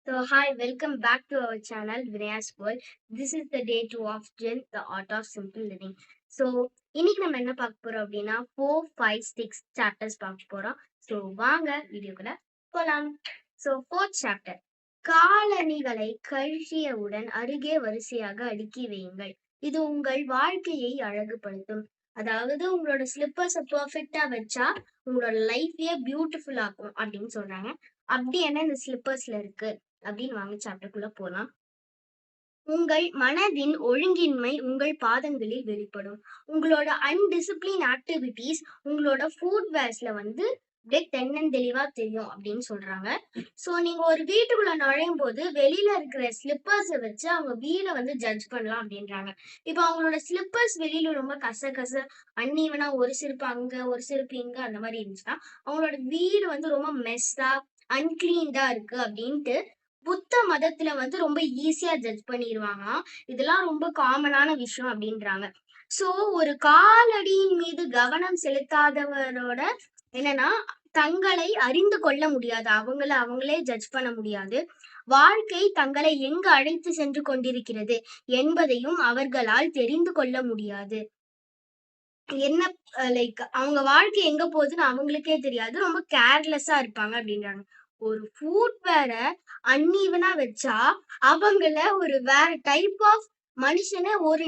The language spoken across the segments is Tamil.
So, hi, welcome back to our channel, Vinaya's World. This is the day 2 of Gen, the art of simple living. So, இன்னைக்கு நம்ம என்ன பார்க்க போறோம் அப்படின்னா 4, 5, 6 சாப்டர்ஸ் பார்க்க போறோம். ஸோ வாங்க வீடியோக்குள்ள போலாம். ஸோ ஃபோர்த் சாப்டர், காலணிகளை கழற்றியவுடன் அருகே வரிசையாக அடுக்கி வையுங்கள். இது உங்கள் வாழ்க்கையை அழகுபடுத்தும். அதாவது உங்களோட ஸ்லிப்பர்ஸை பர்ஃபெக்டா வச்சா உங்களோட லைஃபையே பியூட்டிஃபுல் ஆக்கும் அப்படின்னு சொல்றாங்க. அப்படி என்ன இந்த ஸ்லிப்பர்ஸ்ல இருக்கு அப்படின்னு வாங்க சாப்டருக்குள்ள போலாம். உங்கள் மனதின் ஒழுங்கின்மை உங்கள் பாதங்களில் வெளிப்படும். உங்களோட அன்டிசிப்ளின் ஆக்டிவிட்டிஸ் உங்களோட ஃபுட் வேர்ஸ்ல வந்து அப்படியே தென்னந்தெளிவா தெரியும் அப்படின்னு சொல்றாங்க. ஸோ நீங்க ஒரு வீட்டுக்குள்ள நுழையும் போது வெளியில இருக்கிற ஸ்லிப்பர்ஸை வச்சு அவங்க வீடை வந்து ஜட்ஜ் பண்ணலாம் அப்படின்றாங்க. இப்போ அவங்களோட ஸ்லிப்பர்ஸ் வெளியில ரொம்ப கச அன்னீவனா ஒரு செருப்பு அங்க ஒரு செருப்பு இங்க அந்த மாதிரி இருந்துச்சுன்னா அவங்களோட வீடு வந்து ரொம்ப மெஸ்ஸா அன்கிளீன்டா இருக்கு அப்படின்ட்டு புத்த மதத்துல வந்து ரொம்ப ஈஸியா ஜட்ஜ் பண்ணிடுவாங்களாம். இதெல்லாம் ரொம்ப காமனான விஷயம் அப்படின்றாங்க. சோ ஒரு காலடியின் மீது கவனம் செலுத்தாதவரோட என்னன்னா தங்களை அறிந்து கொள்ள முடியாது, அவங்களே ஜட்ஜ் பண்ண முடியாது. வாழ்க்கை தங்களை எங்கு அழைத்து சென்று கொண்டிருக்கிறது என்பதையும் அவர்களால் தெரிந்து கொள்ள முடியாது. என்ன லைக் அவங்க வாழ்க்கை எங்க போகுதுன்னு அவங்களுக்கே தெரியாது. ரொம்ப கேர்லெஸ்ஸா இருப்பாங்க அப்படின்றாங்க. ஒரு ஃபுட்வேர அன்ஈவனா வச்சா அவங்கள ஒரு வேற டைப் ஆஃப் மனுஷனை ஒரு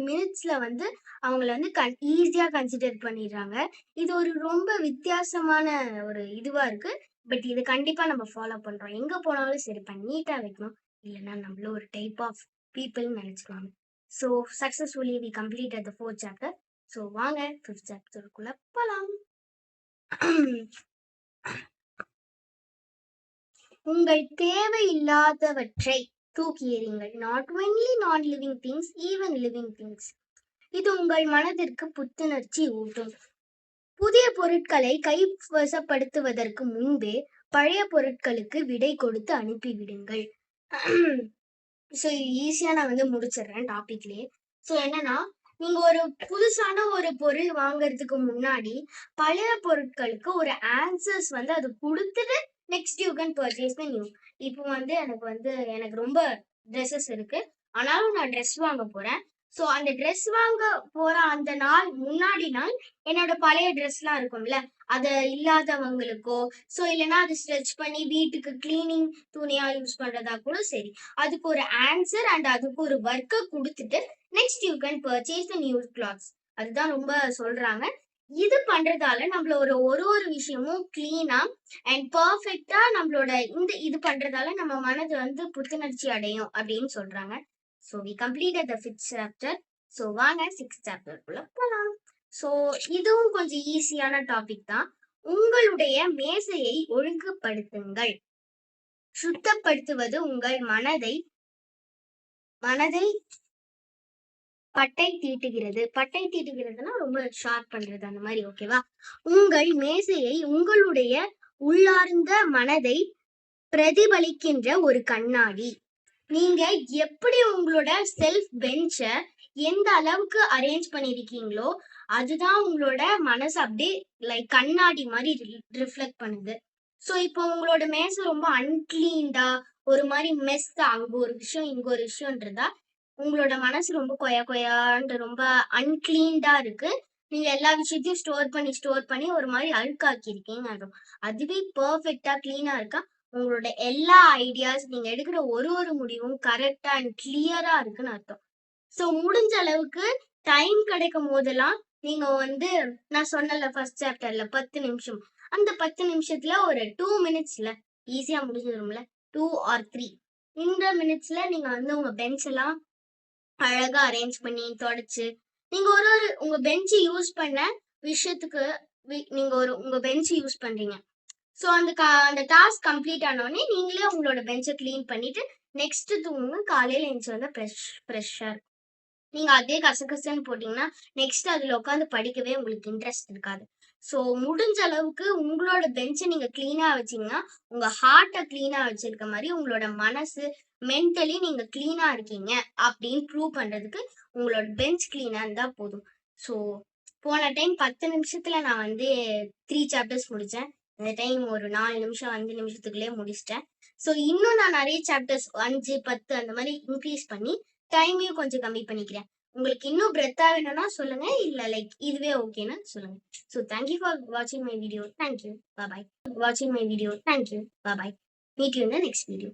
மினிட்ஸ்ல வந்து அவங்கள வந்து ஈஸியா கன்சிடர் பண்ணிடுறாங்க. இது ஒரு ரொம்ப வித்தியாசமான ஒரு இதுவா இருக்கு. பட் இது கண்டிப்பா நம்ம ஃபாலோ பண்றோம். எங்க போனாலும் சரிப்பா நீட்டா வைக்கணும். இல்லைன்னா நம்மள ஒரு டைப் ஆஃப் பீப்புள்னு நினைச்சுக்குவாங்க. So successfully we completed the 4th chapter. So வாங்க 5th சாப்டருக்குள்ள போலாம். உங்கள் தேவையில்லாதவற்றை தூக்கி எறியுங்கள். Not only non living things, even living things. இது உங்கள் மனதிற்கு புத்துணர்ச்சி ஊட்டும். புதிய பொருட்களை கைவசப்படுத்துவதற்கு முன்பே பழைய பொருட்களுக்கு விடை கொடுத்து அனுப்பிவிடுங்கள். ஸோ ஈஸியா நான் வந்து முடிச்சிடுறேன் டாபிக்லயே. ஸோ என்னன்னா நீங்க ஒரு புதுசான ஒரு பொருள் வாங்குறதுக்கு முன்னாடி பழைய பொருட்களுக்கு ஒரு ஆன்சர்ஸ் வந்து அது கொடுத்துட்டு next you can purchase the new. இப்போ வந்து எனக்கு ரொம்ப ட்ரெஸ்ஸஸ் இருக்கு, ஆனாலும் நான் ட்ரெஸ் வாங்க போறேன். ஸோ அந்த ட்ரெஸ் வாங்க போற அந்த நாள் முன்னாடி நாள் என்னோட பழைய ட்ரெஸ்லாம் இருக்கும்ல, அது இல்லாதவங்களுக்கோ ஸோ இல்லைன்னா அது ஸ்ட்ரெச் பண்ணி வீட்டுக்கு கிளீனிங் துணியா யூஸ் பண்றதா கூட சரி, அதுக்கு ஒரு ஆன்சர் அண்ட் அதுக்கு ஒரு ஒர்க்கை கொடுத்துட்டு next you can purchase the new clothes. அதுதான் ரொம்ப சொல்றாங்க. இது பண்றதால நம்மளோட ஒரு விஷயமும் கிளீனா அண்ட் பர்ஃபெக்டா நம்மளோட இது பண்றதால நம்ம மனது வந்து புத்துணர்ச்சி அடையும் அப்படின்னு சொல்றாங்க. So we completed the 5th chapter. So வாங்க 6th சாப்டருக்குள்ள போலாம். ஸோ இதுவும் கொஞ்சம் ஈஸியான டாபிக் தான். உங்களுடைய மேசையை ஒழுங்குபடுத்துங்கள். சுத்தப்படுத்துவது உங்கள் மனதை பட்டை தீட்டுகிறதுனா ரொம்ப ஷார்ப் பண்றது அந்த மாதிரி, ஓகேவா? உங்கள் மேசையை உங்களுடைய உள்ளார்ந்த மனதை பிரதிபலிக்கின்ற ஒரு கண்ணாடி. நீங்க எப்படி உங்களோட செல்ஃப் பெஞ்ச எந்த அளவுக்கு அரேஞ்ச் பண்ணிருக்கீங்களோ அதுதான் உங்களோட மனசு அப்படியே லைக் கண்ணாடி மாதிரி ரிஃப்ளெக்ட் பண்ணுது. ஸோ இப்போ உங்களோட மேசை ரொம்ப அன்கிளீன்டா ஒரு மாதிரி மெஸ்ஸா அங்க ஒரு விஷயம் இங்க ஒரு விஷயம்ன்றதா உங்களோட மனசு ரொம்ப கொயான்ற ரொம்ப அன்கிளீன்டா இருக்கு. நீங்க எல்லா விஷயத்தையும் ஸ்டோர் பண்ணி ஒரு மாதிரி அழுக்காக்கி இருக்கீங்க. அதுவே பர்ஃபெக்டா கிளீனா இருக்கா உங்களோட எல்லா ஐடியாஸ் நீங்க எடுக்கிற ஒரு முடிவும் கரெக்டா அண்ட் கிளியரா இருக்குன்னு அர்த்தம். ஸோ முடிஞ்ச அளவுக்கு டைம் கிடைக்கும் போதெல்லாம் நீங்க வந்து நான் சொன்னல ஃபர்ஸ்ட் சாப்டர்ல 10 நிமிஷம், அந்த 10 நிமிஷத்துல ஒரு 2 மினிட்ஸ்ல ஈஸியா முடிஞ்சிடும்ல, 2 or 3 இந்த மினிட்ஸ்ல நீங்க வந்து உங்க பெஞ்ச் எல்லாம் அழகா அரேஞ்ச் பண்ணி தொடச்சு நீங்க உங்க பெஞ்ச் யூஸ் பண்ண விஷயத்துக்கு நீங்க உங்க பெஞ்ச் யூஸ் பண்றீங்க. ஸோ அந்த டாஸ்க் கம்ப்ளீட் ஆனோடனே நீங்களே உங்களோட பெஞ்சை கிளீன் பண்ணிட்டு நெக்ஸ்ட் தூங்க காலையில எழுந்து வந்து ஃப்ரெஷ்ஷா இருக்கும். நீங்க அதே கசகசன்னு போட்டீங்கன்னா நெக்ஸ்ட் அதுல உட்காந்து படிக்கவே உங்களுக்கு இன்ட்ரெஸ்ட் இருக்காது. ஸோ முடிஞ்ச அளவுக்கு உங்களோட பெஞ்சை நீங்க கிளீனா வச்சீங்கன்னா உங்க ஹார்ட்டை கிளீனா வச்சிருக்க மாதிரி உங்களோட மனசு மென்டலி நீங்க கிளீனா இருக்கீங்க அப்படின்னு ப்ரூவ் பண்றதுக்கு உங்களோட பெஞ்ச் கிளீனா இருந்தா போதும். ஸோ போன டைம் 10 நிமிஷத்துல நான் வந்து 3 சாப்டர்ஸ் முடிச்சேன். இந்த டைம் ஒரு 4 நிமிஷம் 5 நிமிஷத்துக்குள்ளே முடிச்சிட்டேன். ஸோ இன்னும் நான் நெறைய சாப்டர்ஸ் 5, 10 அந்த மாரி இன்க்ரீஸ் பண்ணி டைமையும் கொஞ்சம் கம்மி பண்ணிக்கிறேன். உங்களுக்கு இன்னும் பிரெத்தா வேணும்னா சொல்லுங்க. இல்ல லைக் இதுவே ஓகேன்னா சொல்லுங்க. ஸோ தேங்க் யூ ஃபார் வாட்சிங் my video. Thank you. Bye bye. வாட்சிங் my video. Thank you. Bye bye. Meet you in the next video.